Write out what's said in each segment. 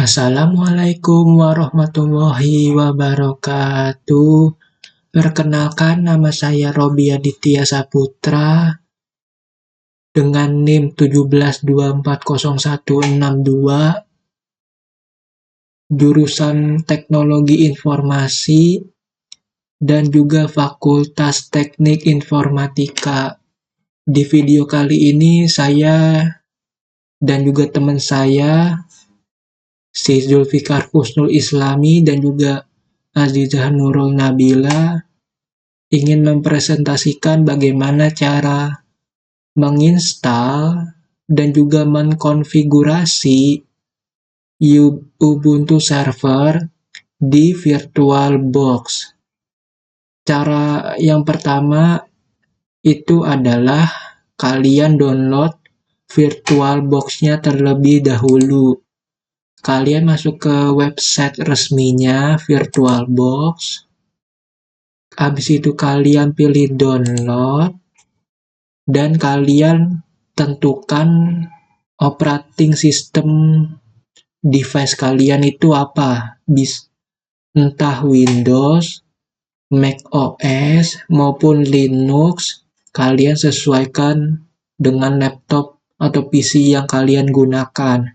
Assalamualaikum warahmatullahi wabarakatuh. Perkenalkan, nama saya Robi Aditya Saputra dengan NIM 17240162, jurusan Teknologi Informasi dan juga Fakultas Teknik Informatika. Di video kali ini saya dan juga teman saya si Zulfikar Husnul Islami dan juga Azizah Nurul Nabila ingin mempresentasikan bagaimana cara menginstal dan juga mengkonfigurasi Ubuntu server di VirtualBox. Cara yang pertama itu adalah kalian download VirtualBox-nya terlebih dahulu. Kalian masuk ke website resminya VirtualBox. Habis itu kalian pilih download. Dan kalian tentukan operating system device kalian itu apa. Entah Windows, Mac OS, maupun Linux. Kalian sesuaikan dengan laptop atau PC yang kalian gunakan.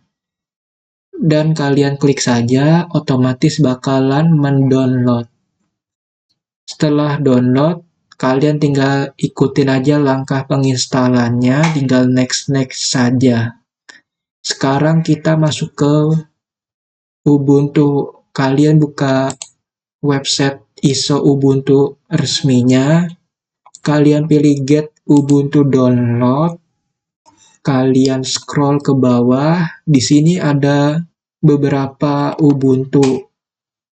Dan kalian klik saja, otomatis bakalan mendownload. Setelah download, kalian tinggal ikutin aja langkah penginstalannya, tinggal next saja. Sekarang kita masuk ke Ubuntu. Kalian buka website ISO Ubuntu resminya, kalian pilih get Ubuntu download. Kalian scroll ke bawah, di sini ada beberapa Ubuntu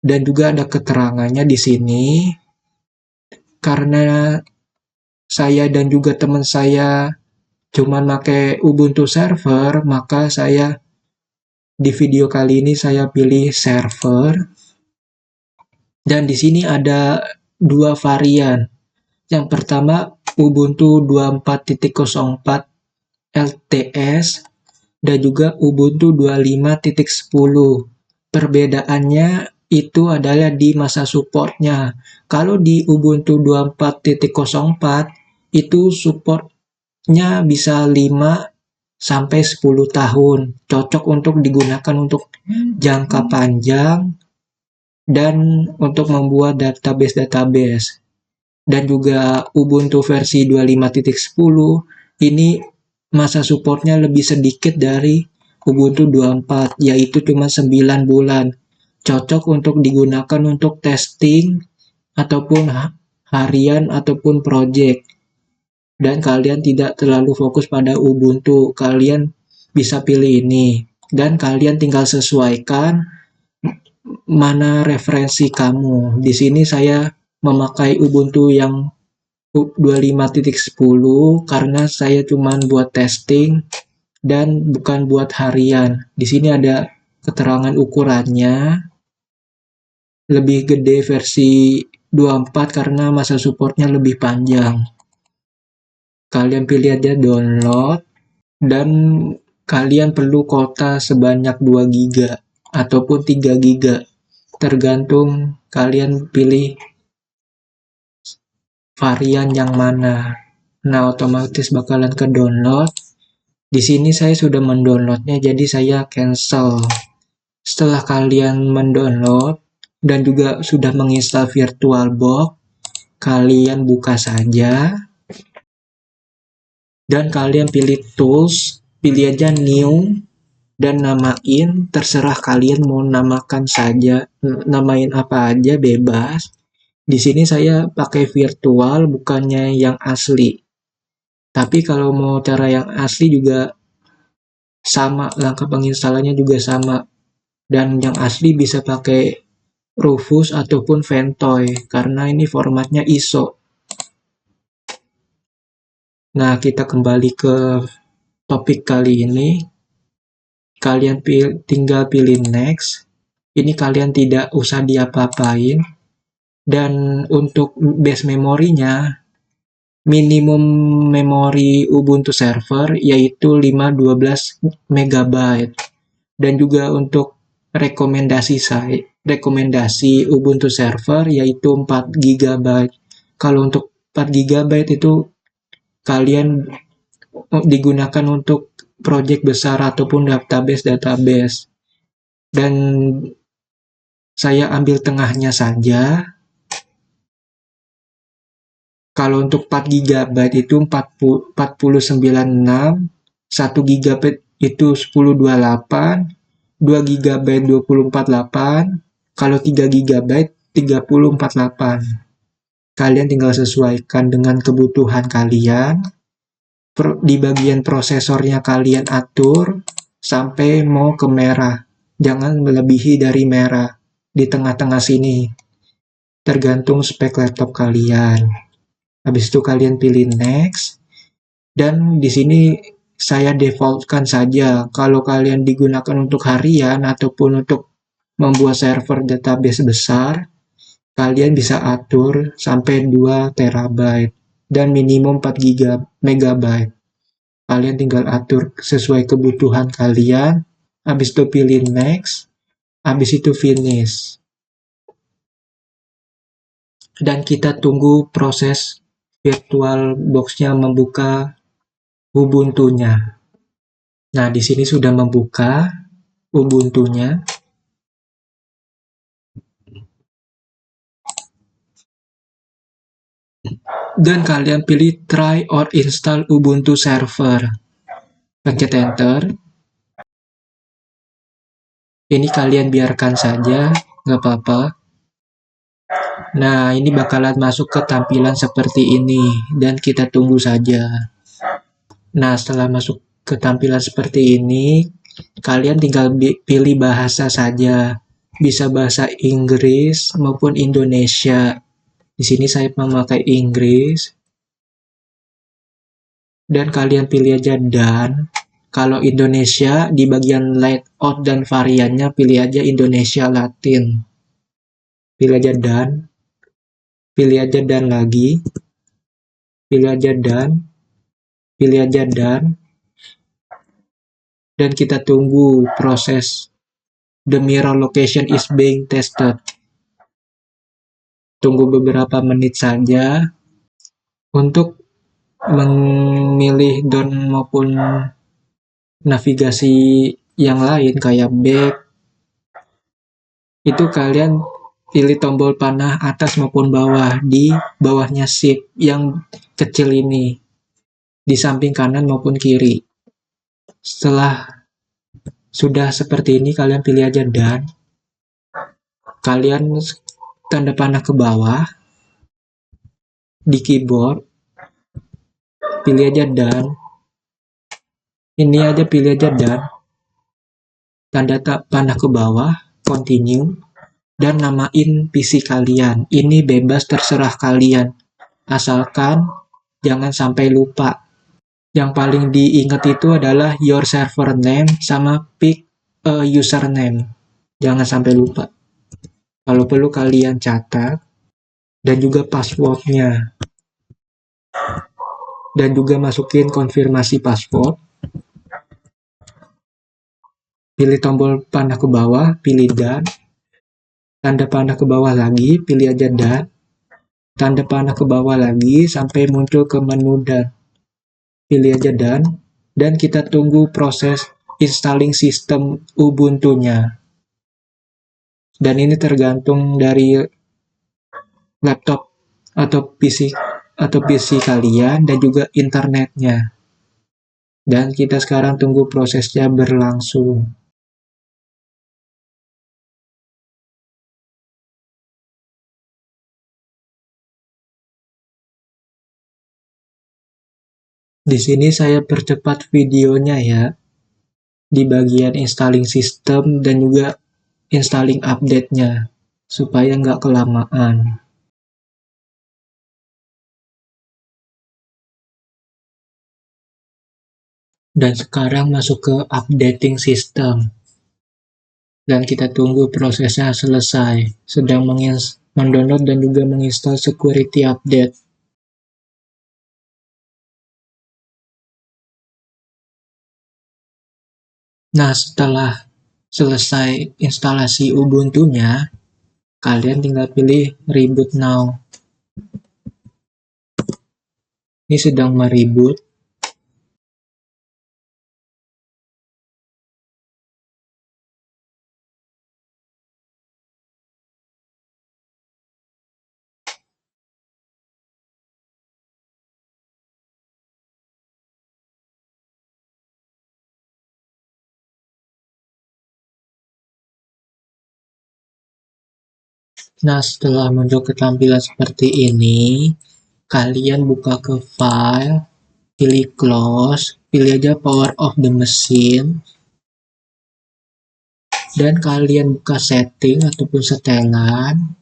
dan juga ada keterangannya di sini. Karena saya dan juga teman saya cuma pakai Ubuntu server, maka saya di video kali ini saya pilih server. Dan di sini ada dua varian. Yang pertama Ubuntu 24.04 LTS dan juga Ubuntu 25.10. Perbedaannya itu adalah di masa supportnya. Kalau di Ubuntu 24.04 itu supportnya bisa 5 sampai 10 tahun. Cocok untuk digunakan untuk jangka panjang dan untuk membuat database. Dan juga Ubuntu versi 25.10 ini masa supportnya lebih sedikit dari Ubuntu 24, yaitu cuma 9 bulan. Cocok untuk digunakan untuk testing ataupun harian ataupun project. Dan kalian tidak terlalu fokus pada Ubuntu, kalian bisa pilih ini. Dan kalian tinggal sesuaikan mana referensi kamu. Di sini saya memakai Ubuntu yang 25.10 karena saya cuma buat testing dan bukan buat harian. Di sini ada keterangan ukurannya. Lebih gede versi 24 karena masa supportnya lebih panjang. Kalian pilih aja download dan kalian perlu kuota sebanyak 2 GB ataupun 3 GB. Tergantung kalian pilih varian yang mana. Nah, otomatis bakalan ke download. Di sini saya sudah mendownloadnya, jadi saya cancel. Setelah kalian mendownload dan juga sudah menginstal VirtualBox, kalian buka saja. Dan kalian pilih tools, pilih aja new dan namain, terserah kalian mau namakan saja, namain apa aja bebas. Di sini saya pakai virtual, bukannya yang asli. Tapi kalau mau cara yang asli juga sama, langkah penginstalannya juga sama. Dan yang asli bisa pakai Rufus ataupun Ventoy, karena ini formatnya ISO. Nah, kita kembali ke topik kali ini. Kalian tinggal pilih next. Ini kalian tidak usah diapa-apain. Dan untuk base memorinya, minimum memori Ubuntu server yaitu 512 MB. Dan juga untuk rekomendasi Ubuntu server yaitu 4 GB. Kalau untuk 4 GB itu kalian digunakan untuk project besar ataupun database. Dan saya ambil tengahnya saja. Kalau untuk 4 GB itu 4096, 1 GB itu 1028, 2 GB 2048, kalau 3 GB 3048. Kalian tinggal sesuaikan dengan kebutuhan kalian. Di bagian prosesornya kalian atur sampai mau ke merah. Jangan melebihi dari merah. Di tengah-tengah sini. Tergantung spek laptop kalian. Habis itu kalian pilih next. Dan di sini saya defaultkan saja. Kalau kalian digunakan untuk harian ataupun untuk membuat server database besar, kalian bisa atur sampai 2 terabyte dan minimum 4 megabyte. Kalian tinggal atur sesuai kebutuhan kalian. Habis itu pilih next. Habis itu finish. Dan kita tunggu proses VirtualBox-nya membuka Ubuntu-nya. Nah, di sini sudah membuka Ubuntu-nya. Dan kalian pilih try or install Ubuntu server. Pencet enter. Ini kalian biarkan saja, nggak apa-apa. Nah, ini bakalan masuk ke tampilan seperti ini, dan kita tunggu saja. Nah, setelah masuk ke tampilan seperti ini, kalian tinggal pilih bahasa saja. Bisa bahasa Inggris maupun Indonesia. Di sini saya memakai Inggris. Dan kalian pilih aja dan. Kalau Indonesia, di bagian layout dan variannya pilih aja Indonesia Latin. Pilih aja dan. Pilih aja dan lagi. Pilih aja dan. Pilih aja dan kita tunggu proses the mirror location is being tested. Tunggu beberapa menit saja untuk memilih don maupun navigasi yang lain kayak back. Itu kalian pilih tombol panah atas maupun bawah, di bawahnya shift yang kecil ini, di samping kanan maupun kiri. Setelah sudah seperti ini, kalian pilih aja dan. Kalian tanda panah ke bawah di keyboard, pilih aja dan. Ini aja pilih aja dan. Tanda panah ke bawah, continue, dan namain PC kalian. Ini bebas terserah kalian, asalkan jangan sampai lupa. Yang paling diingat itu adalah your server name sama pick a username. Jangan sampai lupa. Kalau perlu kalian catat, dan juga passwordnya. Dan juga masukin konfirmasi password. Pilih tombol panah ke bawah, pilih dan. Tanda panah ke bawah lagi, pilih aja dan. Tanda panah ke bawah lagi sampai muncul ke menu dan. Pilih aja dan. Dan kita tunggu proses installing sistem Ubuntu-nya. Dan ini tergantung dari laptop atau PC kalian dan juga internetnya. Dan kita sekarang tunggu prosesnya berlangsung. Di sini saya percepat videonya ya, di bagian installing system dan juga installing update-nya, supaya nggak kelamaan. Dan sekarang masuk ke updating system. Dan kita tunggu prosesnya selesai, sedang mendownload dan juga menginstal security update. Nah, setelah selesai instalasi Ubuntu-nya, kalian tinggal pilih reboot now. Ini sedang mereboot. Nah, setelah muncul ketampilan seperti ini, kalian buka ke file, pilih close, pilih aja power of the machine, dan kalian buka setting ataupun setelan.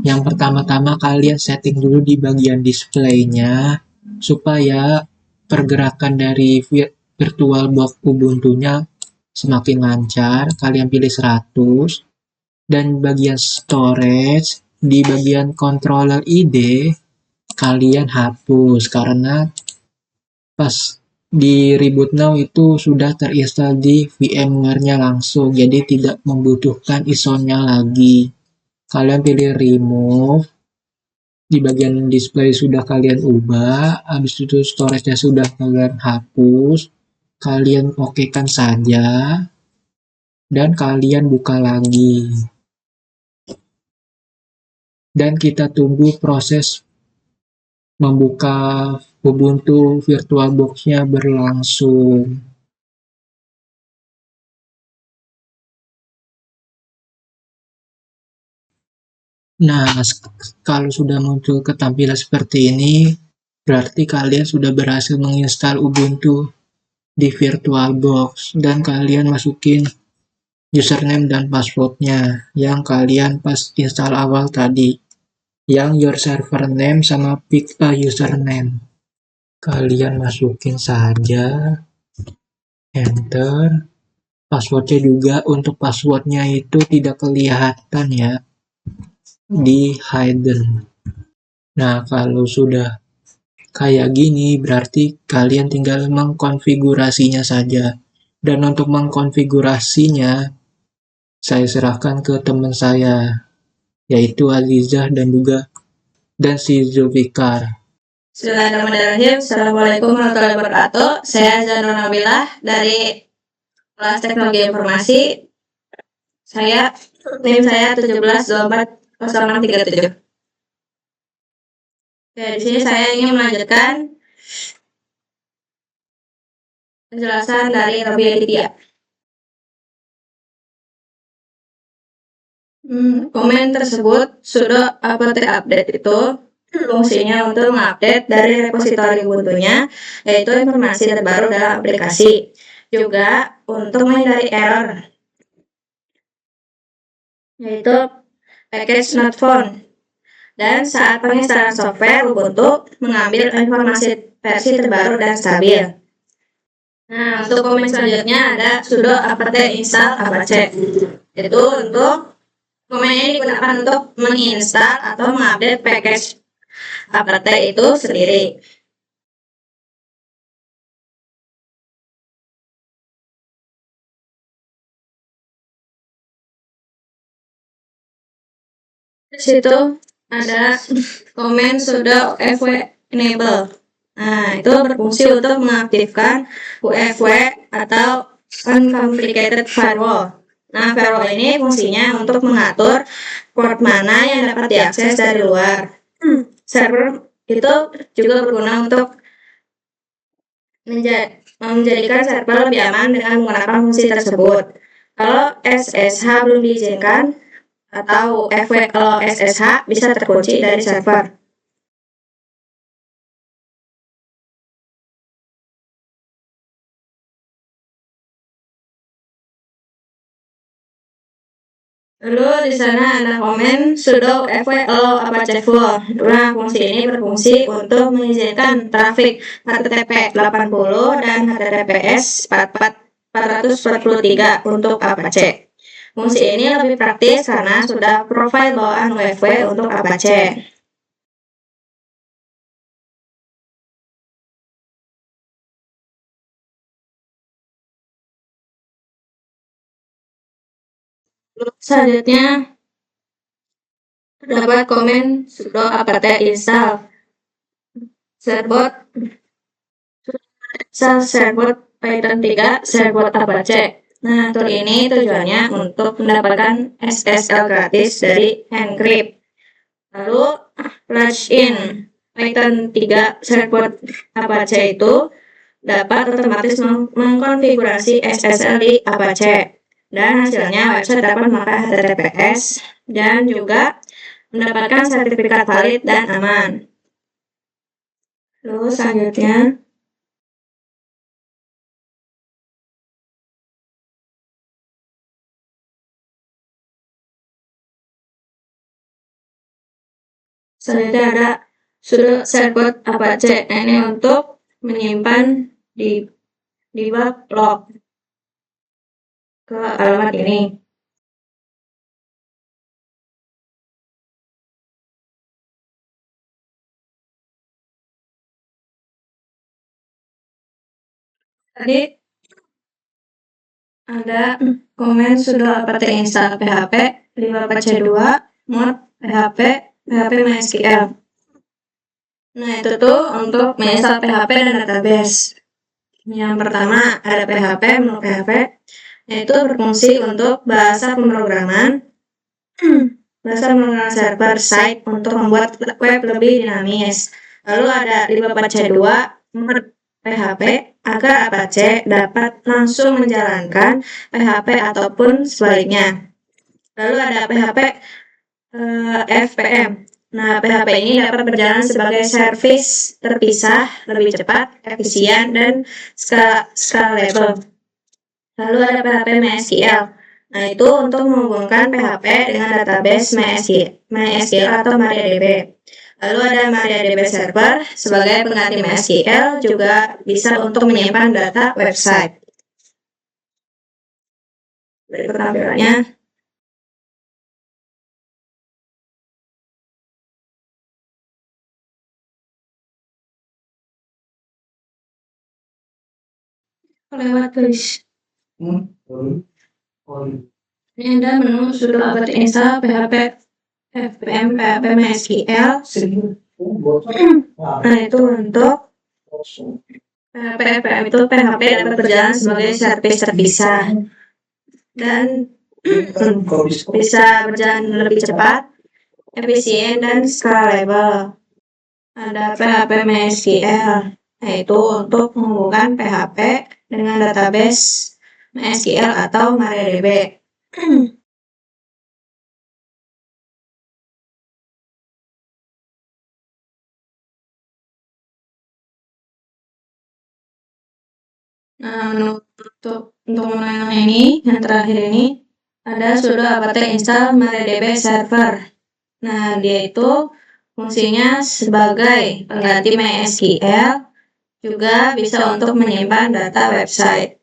Yang pertama-tama kalian setting dulu di bagian displaynya supaya pergerakan dari VirtualBox Ubuntu-nya semakin lancar. Kalian pilih 100 dan bagian storage di bagian controller ID kalian hapus karena pas di reboot now itu sudah terinstall di VMware-nya langsung, jadi tidak membutuhkan ISO-nya lagi. Kalian pilih remove, di bagian display sudah kalian ubah, habis itu storage-nya sudah kalian hapus, kalian okekan saja, dan kalian buka lagi. Dan kita tunggu proses membuka Ubuntu VirtualBox-nya berlangsung. Nah, kalau sudah muncul ketampilan seperti ini, berarti kalian sudah berhasil menginstal Ubuntu di VirtualBox dan kalian masukin username dan passwordnya yang kalian pas install awal tadi, yang your server name sama pick a username. Kalian masukin saja, enter. Passwordnya juga untuk passwordnya itu tidak kelihatan ya, di hidden. Nah, kalau sudah kayak gini, berarti kalian tinggal mengkonfigurasinya saja. Dan untuk mengkonfigurasinya, saya serahkan ke teman saya, yaitu Alizah dan si Zulfikar. Bismillahirrahmanirrahim. Assalamualaikum warahmatullahi wabarakatuh. Saya Zanur Nabilah dari kelas Teknologi Informasi. NIM saya 17240637. Oke, di sini saya ingin melanjutkan penjelasan dari Robi Aditya. Komen tersebut sudo apt update itu fungsinya untuk mengupdate dari repositori Ubuntu-nya, yaitu informasi terbaru dalam aplikasi. Juga untuk menghindari error, yaitu package not found. Dan saat penginstalan software Ubuntu mengambil informasi versi terbaru dan stabil. Nah, untuk komen selanjutnya ada sudo apt install apache. Itu untuk komen ini digunakan untuk menginstal atau mengupdate package apt itu sendiri. Di situ ada komen sudo ufw enable. Nah, itu berfungsi untuk mengaktifkan UFW atau Uncomplicated Firewall. Nah, firewall ini fungsinya untuk mengatur port mana yang dapat diakses dari luar. Server itu juga berguna untuk menjadikan server lebih aman dengan menggunakan fungsi tersebut. Kalau SSH belum diizinkan, atau kalau SSH bisa terkunci dari server. Lalu di sana ada komen sudo ufw allow apache full. Nah, fungsi ini berfungsi untuk mengizinkan trafik HTTP 80 dan HTTPS 443 untuk Apache. Fungsi ini lebih praktis karena sudah profil bawaan UFW untuk Apache. Selanjutnya terdapat komen sudo apt install shellbot Python 3 shellbot Apache. Nah, tool ini tujuannya untuk mendapatkan SSL gratis dari Encrypt. Lalu plugin Python 3 shellbot Apache itu dapat otomatis mengkonfigurasi SSL di Apache. Dan hasilnya website dapat memakai HTTPS dan juga mendapatkan sertifikat valid dan aman. Lalu selanjutnya ada sudo shellbot Apache. Nah, ini untuk menyimpan di debug log ke alamat ini. Tadi ada komen sudo apt install php 5pc2 mod php MySQL. Nah, itu tuh untuk menginstal PHP dan database. Yang pertama ada PHP, menu PHP, yaitu berfungsi untuk bahasa pemrograman server side untuk membuat web lebih dinamis. Lalu ada 5pc2 mod PHP agar Apache dapat langsung menjalankan PHP ataupun sebaliknya. Lalu ada PHP FPM. Nah, PHP ini dapat berjalan sebagai service terpisah, lebih cepat, efisien, dan scalable. Lalu ada PHP MySQL. Nah, itu untuk menghubungkan PHP dengan database MySQL atau MariaDB. Lalu ada MariaDB Server sebagai pengganti MySQL, juga bisa untuk menyimpan data website. Berikut tampilannya. Lewat tulis. Ini ada menu sudo apt install PHP FPM PHP MySQL. Nah, itu untuk PHP FPM itu PHP dapat berjalan sebagai service terpisah dan bisa berjalan lebih cepat, efisien, dan scalable. Ada PHP MySQL, yaitu untuk menghubungkan PHP dengan database MySQL atau MariaDB. Nah, untuk menu yang ini, yang terakhir ini, ada sudo apt install MariaDB server. Nah, dia itu fungsinya sebagai pengganti MySQL, juga bisa untuk menyimpan data website.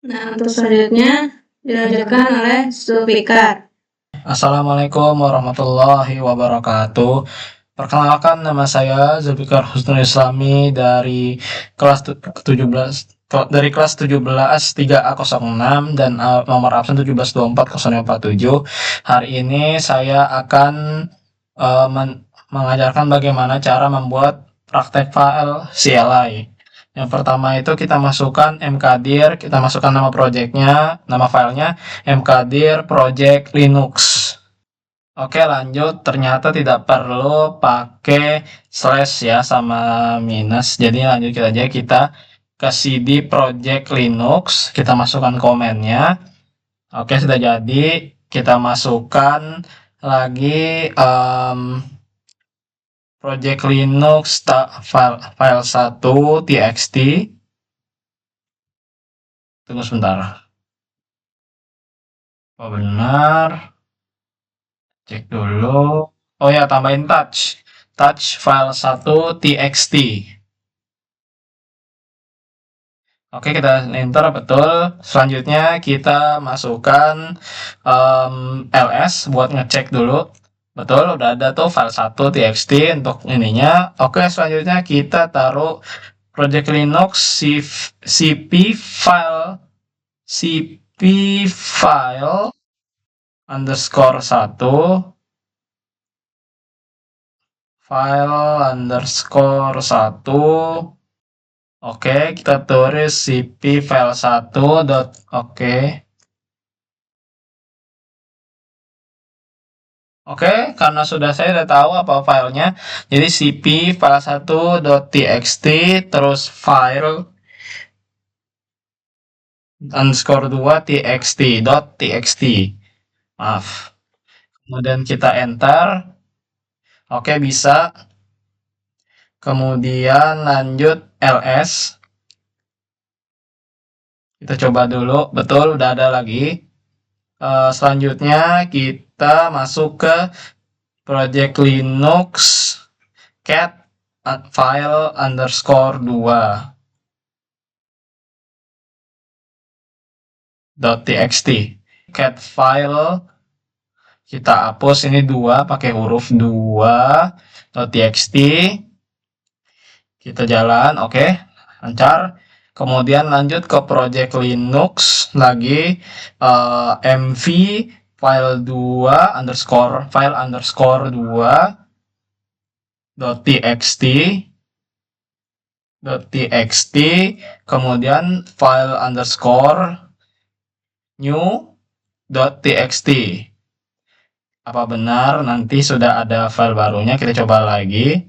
Nah, untuk selanjutnya dilanjutkan oleh Zulfikar. Assalamualaikum warahmatullahi wabarakatuh. Perkenalkan, nama saya Zulfikar Husnul Islami dari kelas 17 3A06 dan nomor absen 17240547. Hari ini saya akan mengajarkan bagaimana cara membuat praktek file CLI. Yang pertama itu kita masukkan mkdir, kita masukkan nama projectnya, nama filenya mkdir project Linux. Oke, lanjut. Ternyata tidak perlu pakai slash ya sama minus. Jadi lanjut aja, kita ke cd project Linux, kita masukkan komennya. Oke, sudah jadi. Kita masukkan lagi project Linux file 1 txt. Tunggu sebentar. Oh, benar. Cek dulu. Oh ya, tambahin touch file 1 txt. Oke, kita enter, betul. Selanjutnya kita masukkan ls buat ngecek dulu Betul, udah ada tuh file 1 txt untuk ininya. Oke, selanjutnya kita taruh project Linux cp file underscore 1 file underscore 1. Oke, kita tulis cp file 1 dot oke. Oke, karena saya udah tahu apa filenya, jadi cp file 1.txt terus file underscore 2 txt. Maaf. Kemudian kita enter. Oke, bisa. Kemudian lanjut ls. Kita coba dulu. Betul, udah ada lagi. Selanjutnya kita masuk ke project Linux cat file underscore 2 .txt. Cat file kita hapus ini 2 pakai huruf 2.txt. Kita jalan, oke, lancar. Kemudian lanjut ke project Linux lagi mv file 2 underscore 2.txt kemudian file underscore new.txt. Apa benar nanti sudah ada file barunya? Kita coba lagi.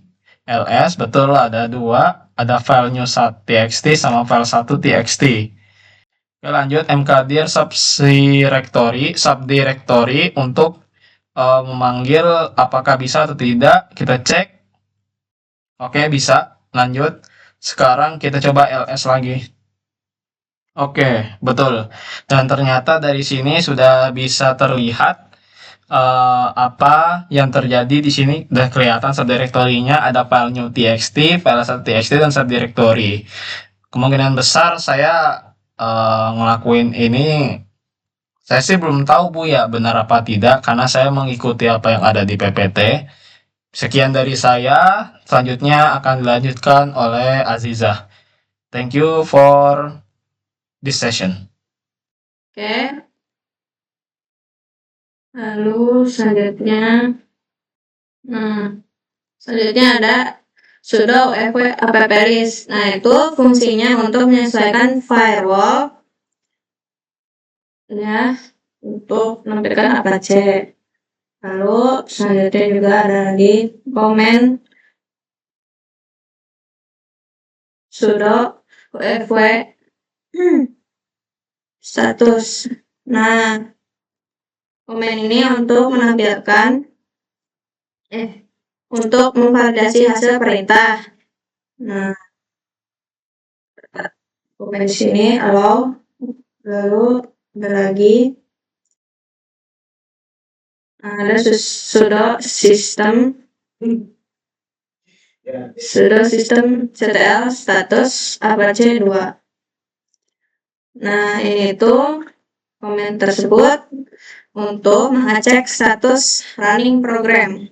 ls, betul, ada 2. Ada file new.txt sama file 1.txt. Oke, lanjut mkdir subdirectory untuk memanggil apakah bisa atau tidak. Kita cek. Oke, bisa. Lanjut. Sekarang kita coba ls lagi. Oke, betul. Dan ternyata dari sini sudah bisa terlihat apa yang terjadi di sini. Udah kelihatan subdirectory-nya, ada file new.txt, file 1.txt, dan subdirectory. Kemungkinan besar saya ngelakuin ini, saya sih belum tahu Bu ya benar apa tidak, karena saya mengikuti apa yang ada di PPT. Sekian dari saya, selanjutnya akan dilanjutkan oleh Azizah. Thank you for this session. Oke. Lalu selanjutnya ada sudo ufw apperis. Nah, itu fungsinya untuk menyesuaikan firewall ya untuk menampilkan Apache. Lalu selanjutnya juga ada di komen sudo ufw status. Nah, komen ini untuk menampilkan untuk memvalidasi hasil perintah. Nah, komen di sini allow, lalu ada lagi ada sudo systemctl status apache 2. Nah, ini tuh komen tersebut untuk mengecek status running program.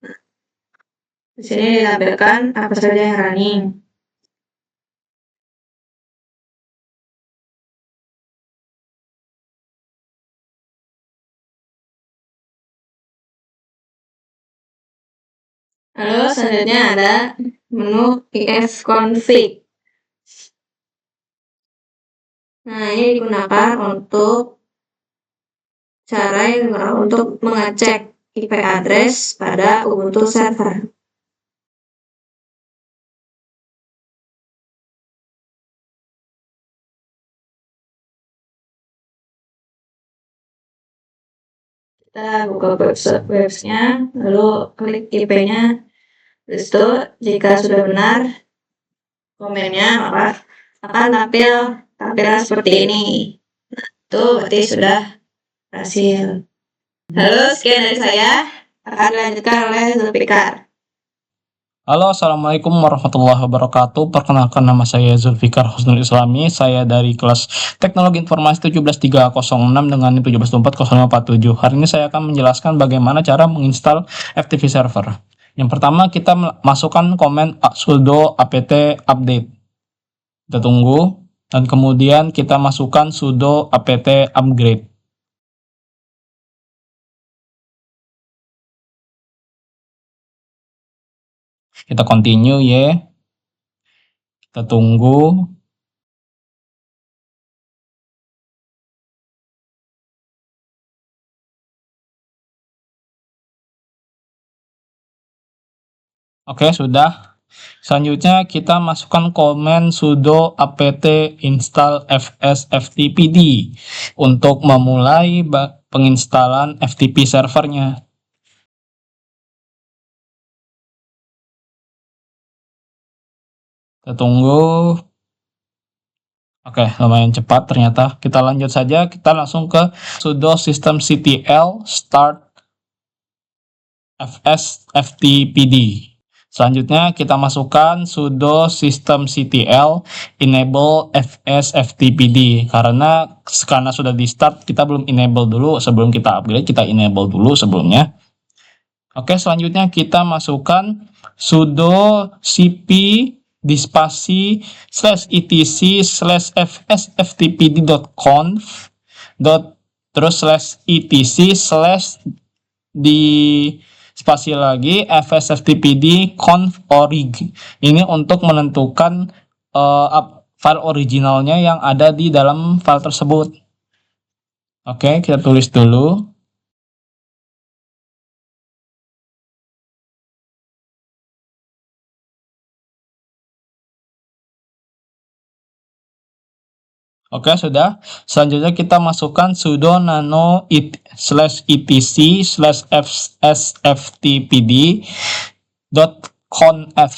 Nah, di sini ditampilkan apa saja yang running. Lalu selanjutnya ada menu ifconfig. Nah, ini digunakan untuk untuk mengecek IP address pada Ubuntu server. Kita buka websnya, lalu klik IP-nya. Itu jika sudah benar komennya, maka akan tampilan seperti ini. Itu berarti sudah berhasil. Halo, sekian dari saya. Akan dilanjutkan oleh Zulfikar. Halo, assalamualaikum warahmatullahi wabarakatuh. Perkenalkan, nama saya Zulfikar Husnul Islami. Saya dari kelas Teknologi Informasi 17306 dengan NIM 1724057. Hari ini saya akan menjelaskan bagaimana cara menginstal FTP server. Yang pertama, kita masukkan komen sudo apt update. Kita tunggu, dan kemudian kita masukkan sudo apt upgrade. Kita continue ya. Kita tunggu. Oke, sudah. Selanjutnya kita masukkan komen sudo apt install fsftpd untuk memulai penginstalan FTP servernya. Kita tunggu. Oke, lumayan cepat ternyata. Kita lanjut saja, kita langsung ke sudo systemctl start fsftpd. Selanjutnya kita masukkan sudo systemctl enable fsftpd, karena sudah di start kita belum enable dulu sebelum kita upgrade, kita enable dulu sebelumnya. Oke, selanjutnya kita masukkan sudo cp dispasi /etc/fsftpd.conf terus /etc/ di spasi lagi fsftpd conf org. Ini untuk menentukan file originalnya yang ada di dalam file tersebut. Oke, kita tulis dulu. Oke, sudah. Selanjutnya kita masukkan sudo nano /etc/fsftpd.conf.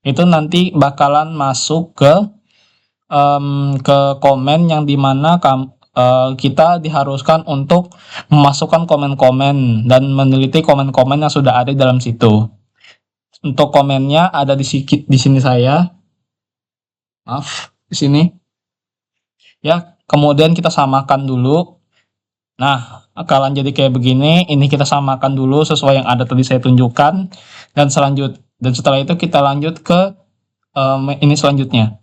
Itu nanti bakalan masuk ke komen yang dimana kita diharuskan untuk memasukkan komen-komen dan meneliti komen-komen yang sudah ada di dalam situ. Untuk komennya ada di sini saya. Maaf, di sini. Ya, kemudian kita samakan dulu. Nah, bakalan jadi kayak begini. Ini kita samakan dulu sesuai yang ada tadi saya tunjukkan. Dan setelah itu kita lanjut ke ini selanjutnya.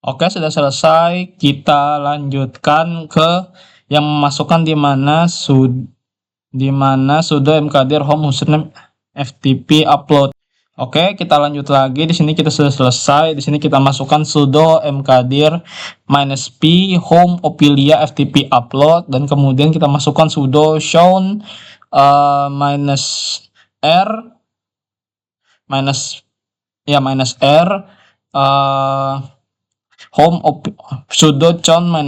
Oke, sudah selesai. Kita lanjutkan ke yang memasukkan di mana sudo mkdir home username ftp upload. Oke, kita lanjut lagi. Di sini kita sudah selesai. Di sini kita masukkan sudo mkdir -p home opilia ftp upload, dan kemudian kita masukkan sudo shown -r home sudo chown -r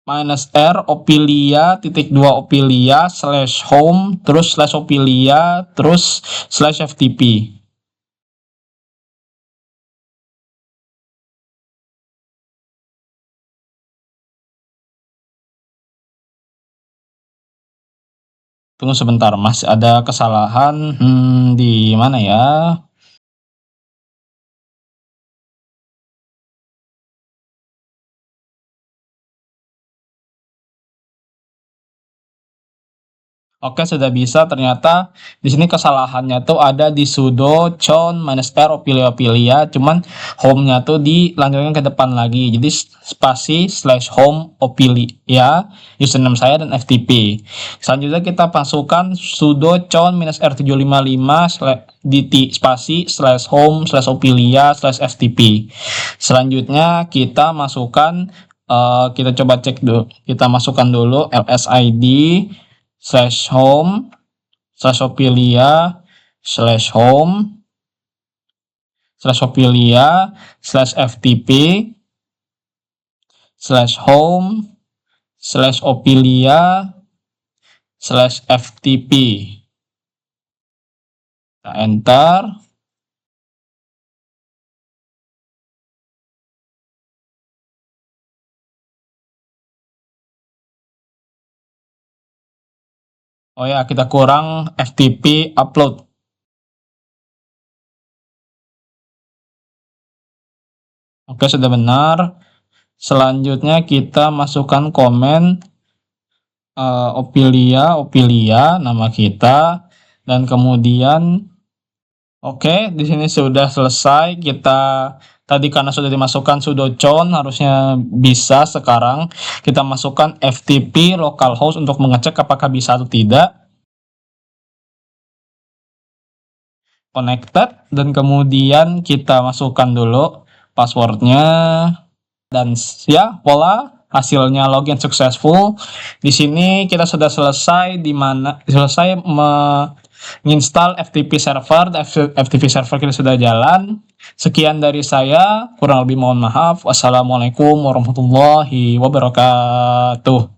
-r opilia -2 opilia /home terus /opilia terus /ftp. Tunggu sebentar, masih ada kesalahan di mana ya? Oke, sudah bisa. Ternyata di sini kesalahannya tuh ada di sudo chown -r opilia, cuman home-nya tuh dilanjutkan ke depan lagi. Jadi spasi /home opilia, username saya dan FTP. Selanjutnya kita masukkan sudo chown -r755 spasi /home /opilia /ftp. Selanjutnya kita masukkan kita coba cek dulu. Kita masukkan dulu lsid /home /opilia /home /opilia /ftp /home /opilia /ftp. Kita enter. Oh ya, kita kurang FTP upload. Oke, sudah benar. Selanjutnya kita masukkan komen Opilia nama kita, dan kemudian oke, di sini sudah selesai. Kita tadi karena sudah dimasukkan sudo chown, harusnya bisa. Sekarang kita masukkan FTP localhost untuk mengecek apakah bisa atau tidak. Connected, dan kemudian kita masukkan dulu passwordnya, dan ya voila, hasilnya login successful. Di sini kita sudah selesai menginstal FTP server. FTP server kita sudah jalan. Sekian dari saya, kurang lebih mohon maaf. Wassalamualaikum warahmatullahi wabarakatuh.